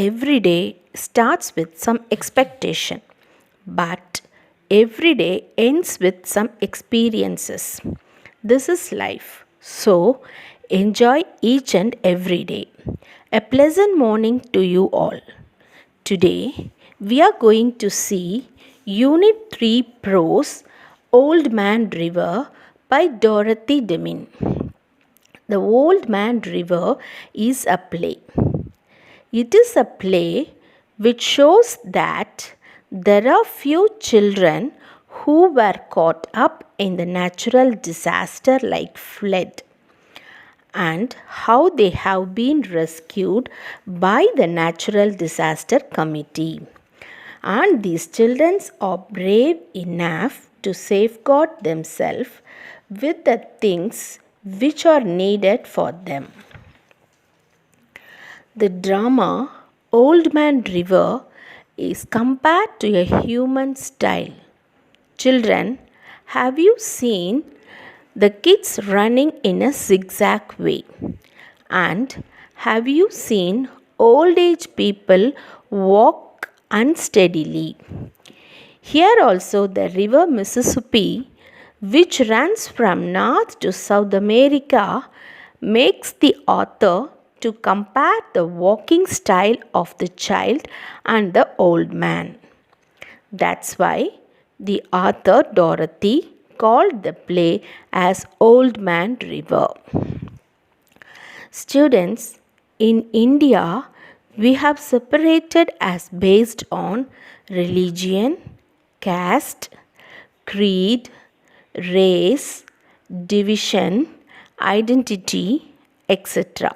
Every day starts with some expectation, but every day ends with some experiences. This is life. So, enjoy each and every day. A pleasant morning to you all. Today, we are going to see Unit 3 Prose Old Man River by Dorothy Demin. The Old Man River is a play. It is a play which shows that there are few children who were caught up in the natural disaster like flood and how they have been rescued by the Natural Disaster Committee. And these children are brave enough to safeguard themselves with the things which are needed for them. The drama Old Man River is compared to a human style. Children, have you seen the kids running in a zigzag way? And have you seen old age people walk unsteadily? Here also the river Mississippi, which runs from North to South America, makes the author to compare the walking style of the child and the old man. That's why the author Dorothy called the play as Old Man River. Students, in India, we have separated as based on religion, caste, creed, race, division, identity, etc.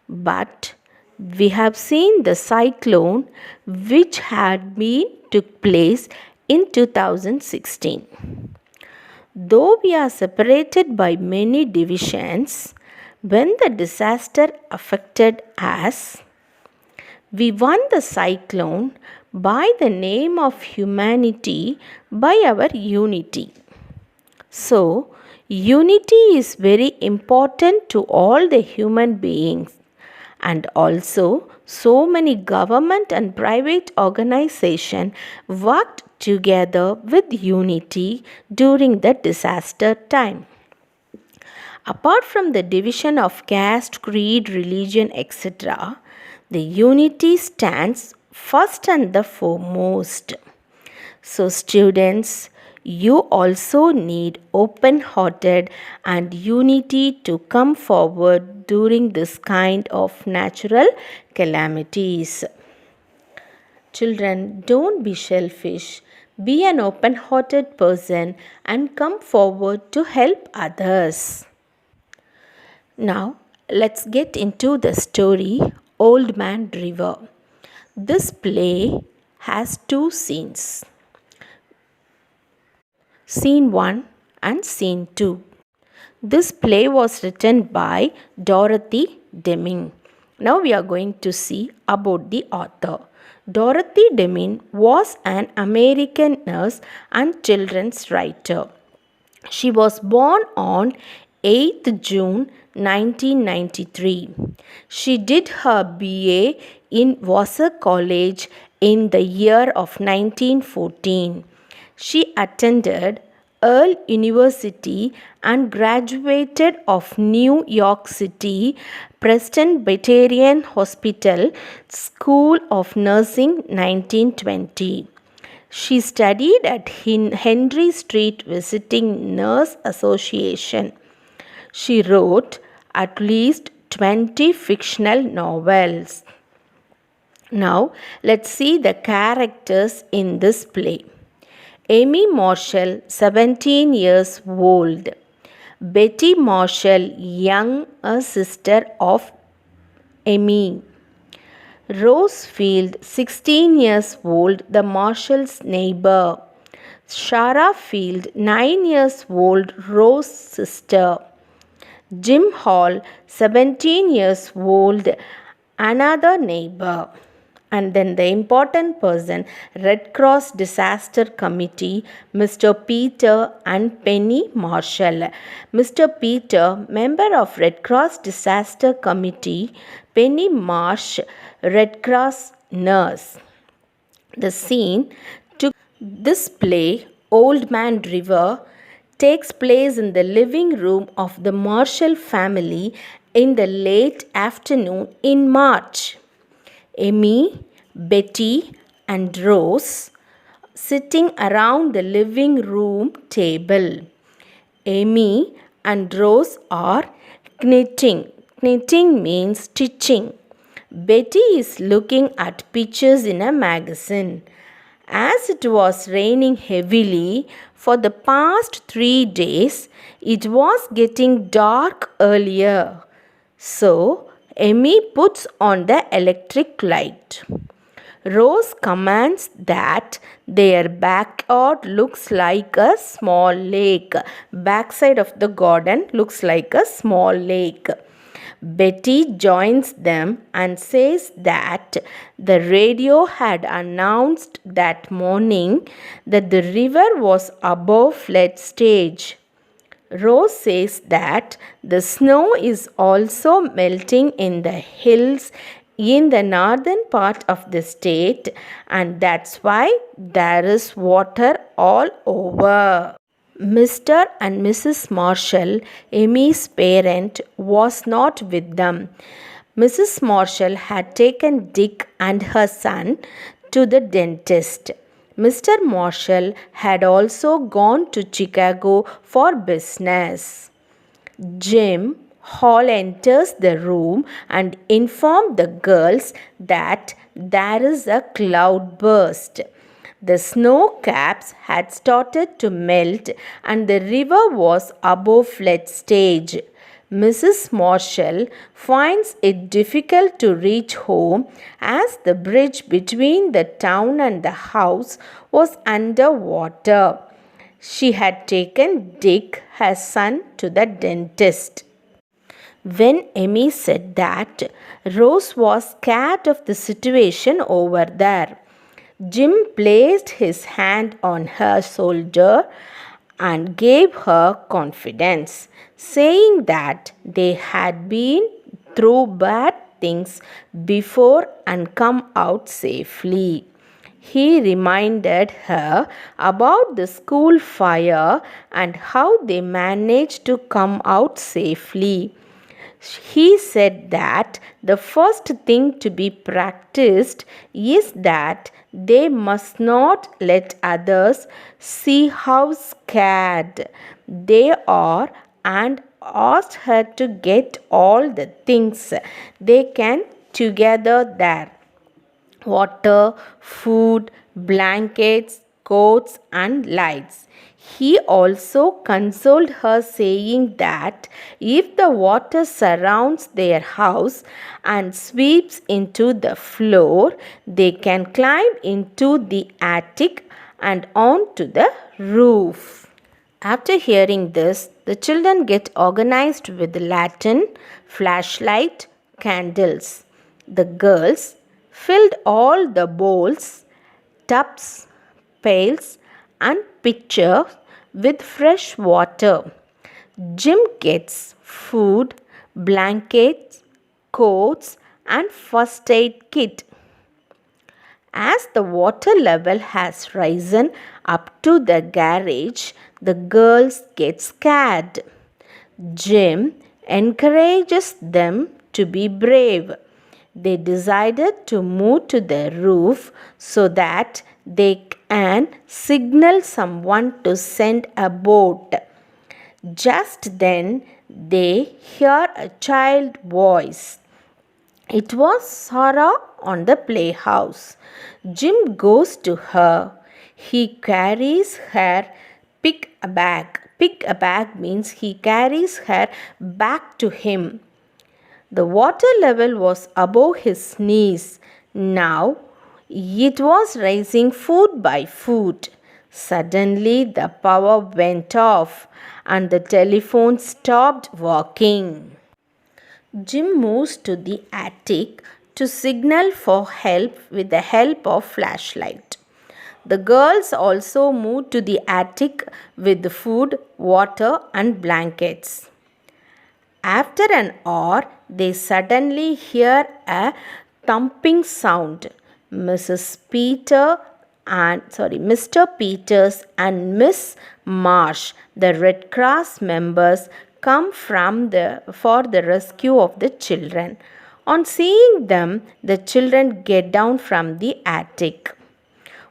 But we have seen the cyclone which had been took place in 2016. Though we are separated by many divisions, when the disaster affected us, we won the cyclone by the name of humanity by our unity. So, unity is very important to all the human beings. And also, so many government and private organizations worked together with unity during the disaster time. Apart from the division of caste, creed, religion, etc., the unity stands first and the foremost. So, students, you also need open-hearted and unity to come forward during this kind of natural calamities. Children, don't be selfish. Be an open-hearted person and come forward to help others. Now, let's get into the story Old Man River. This play has two scenes. Scene 1 and Scene 2. This play was written by Dorothy Demin. Now we are going to see about the author. Dorothy Demin was an American nurse and children's writer. She was born on 8th June 1993. She did her BA in Vassar College in the year of 1914. She attended Earl University and graduated of New York City Presbyterian Hospital School of Nursing 1920. She studied at Henry Street Visiting Nurse Association. She wrote at least 20 fictional novels. Now, let's see the characters in this play. Amy Marshall, 17 years old. Betty Marshall, young sister of Amy. Rose Field, 16 years old, the Marshall's neighbor. Shara Field, 9 years old, Rose's sister. Jim Hall, 17 years old, another neighbor. And then the important person, Red Cross Disaster Committee, Mr. Peter and Penny Marshall. Mr. Peter, member of Red Cross Disaster Committee. Penny Marsh, Red Cross nurse. The scene took this play, Old Man River, takes place in the living room of the Marshall family in the late afternoon in March. Emmy, Betty, and Rose sitting around the living room table. Amy and Rose are knitting. Knitting means stitching. Betty is looking at pictures in a magazine. As it was raining heavily for the past 3 days, it was getting dark earlier. So, Amy puts on the electric light. Rose commands that their backyard looks like a small lake. Backside of the garden looks like a small lake. Betty joins them and says that the radio had announced that morning that the river was above flood stage. Rose says that the snow is also melting in the hills in the northern part of the state, and that's why there is water all over. Mr. and Mrs. Marshall, Amy's parent, was not with them. Mrs. Marshall had taken Dick and her son to the dentist. Mr. Marshall had also gone to Chicago for business. Jim Hall enters the room and informs the girls that there is a cloudburst. The snow caps had started to melt and the river was above flood stage. Mrs. Marshall finds it difficult to reach home as the bridge between the town and the house was under water. She had taken Dick, her son, to the dentist. When Emmy said that, Rose was scared of the situation over there. Jim placed his hand on her shoulder and gave her confidence, saying that they had been through bad things before and come out safely. He reminded her about the school fire and how they managed to come out safely. He said that the first thing to be practiced is that they must not let others see how scared they are, and asked her to get all the things they can together there: water, food, blankets, coats, and lights. He also consoled her, saying that if the water surrounds their house and sweeps into the floor, they can climb into the attic and onto the roof. After hearing this, the children get organized with lantern, flashlight, candles. The girls filled all the bowls, tubs, pails, and pitchers with fresh water. Jim gets food, blankets, coats, and first aid kit. As the water level has risen up to the garage, the girls get scared. Jim encourages them to be brave. They decided to move to the roof so that they can signal someone to send a boat. Just then they hear a child voice. It was Sarah on the playhouse. Jim goes to her. He carries her pick a bag. Pick a bag means he carries her back to him. The water level was above his knees. Now it was rising foot by foot. Suddenly the power went off and the telephone stopped working. Jim moves to the attic to signal for help with the help of flashlight. The girls also moved to the attic with food, water, and blankets. After an hour, they suddenly hear a thumping sound. Mr. Peters and Miss Marsh, the Red Cross members, come for the rescue of the children. On seeing them, the children get down from the attic.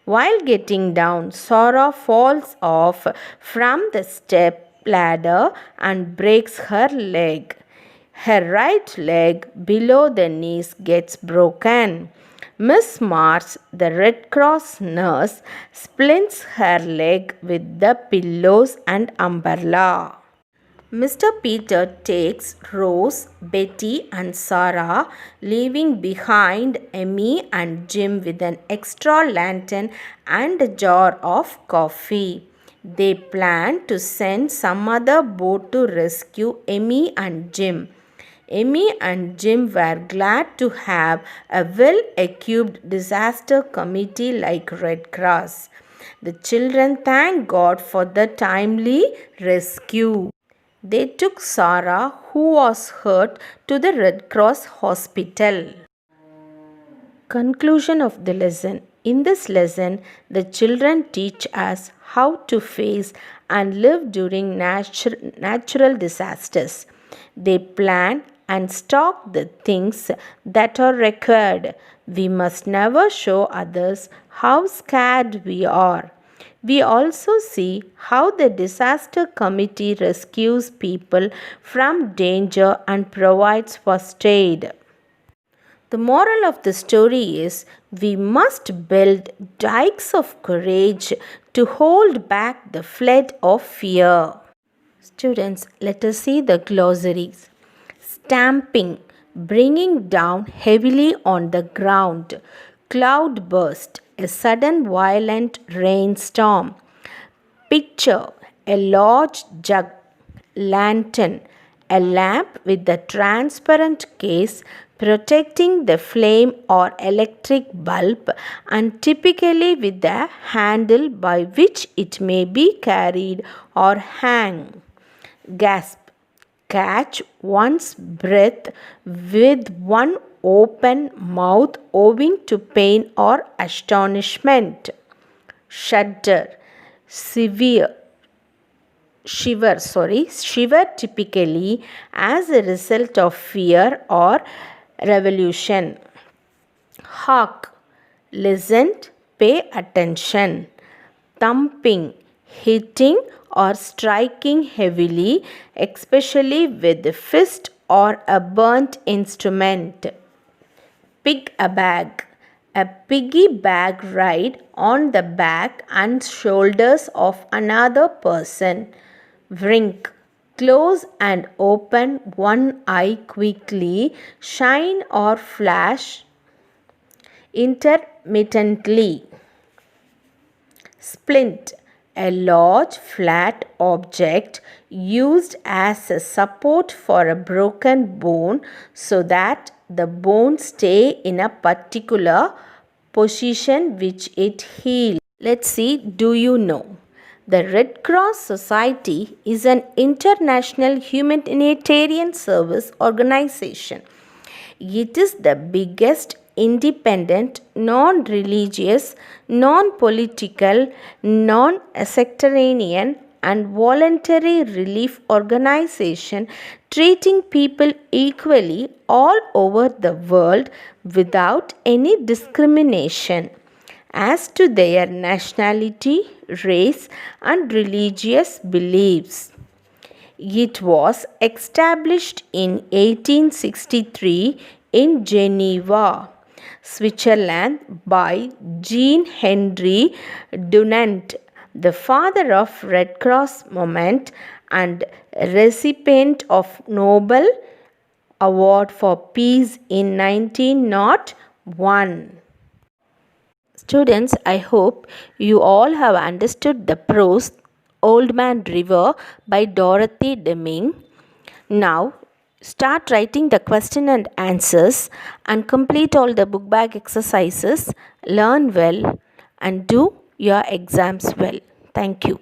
While getting down, Sarah falls off from the step ladder and breaks her leg. Her right leg below the knees gets broken. Miss Marsh, the Red Cross nurse, splints her leg with the pillows and umbrella. Mr. Peter takes Rose, Betty and Sarah, leaving behind Emmy and Jim with an extra lantern and a jar of coffee. They plan to send some other boat to rescue Emmy and Jim. Emmy and Jim were glad to have a well-equipped disaster committee like Red Cross. The children thanked God for the timely rescue. They took Sarah, who was hurt, to the Red Cross hospital. Conclusion of the lesson. In this lesson, the children teach us how to face and live during natural disasters. They plan and stock the things that are required. We must never show others how scared we are. We also see how the disaster committee rescues people from danger and provides first aid. The moral of the story is we must build dikes of courage to hold back the flood of fear. Students, let us see the glossaries. Stamping, bringing down heavily on the ground. Cloudburst, a sudden violent rainstorm. Picture, a large jug. Lantern, a lamp with a transparent case protecting the flame or electric bulb and typically with a handle by which it may be carried or hang. Gasp, catch one's breath with one open mouth owing to pain or astonishment. Shudder, shiver typically as a result of fear or revolution. Hark, listen, pay attention. Thumping, hitting or striking heavily, especially with the fist or a burnt instrument. Pick a bag, a piggyback ride on the back and shoulders of another person. Wink, close and open one eye quickly, shine or flash intermittently. Splint, a large flat object used as a support for a broken bone so that the bone stay in a particular position which it heals. Let's see, do you know? The Red Cross Society is an international humanitarian service organization. It is the biggest independent, non-religious, non-political, non-sectarian and voluntary relief organization treating people equally all over the world without any discrimination as to their nationality, race and religious beliefs. It was established in 1863 in Geneva, Switzerland by Jean-Henri Dunant, the father of Red Cross movement and recipient of Nobel Award for Peace in 1901. Students, I hope you all have understood the prose Old Man River by Dorothy Deming. Now, start writing the question and answers and complete all the book bag exercises. Learn well and do your exams well. Thank you.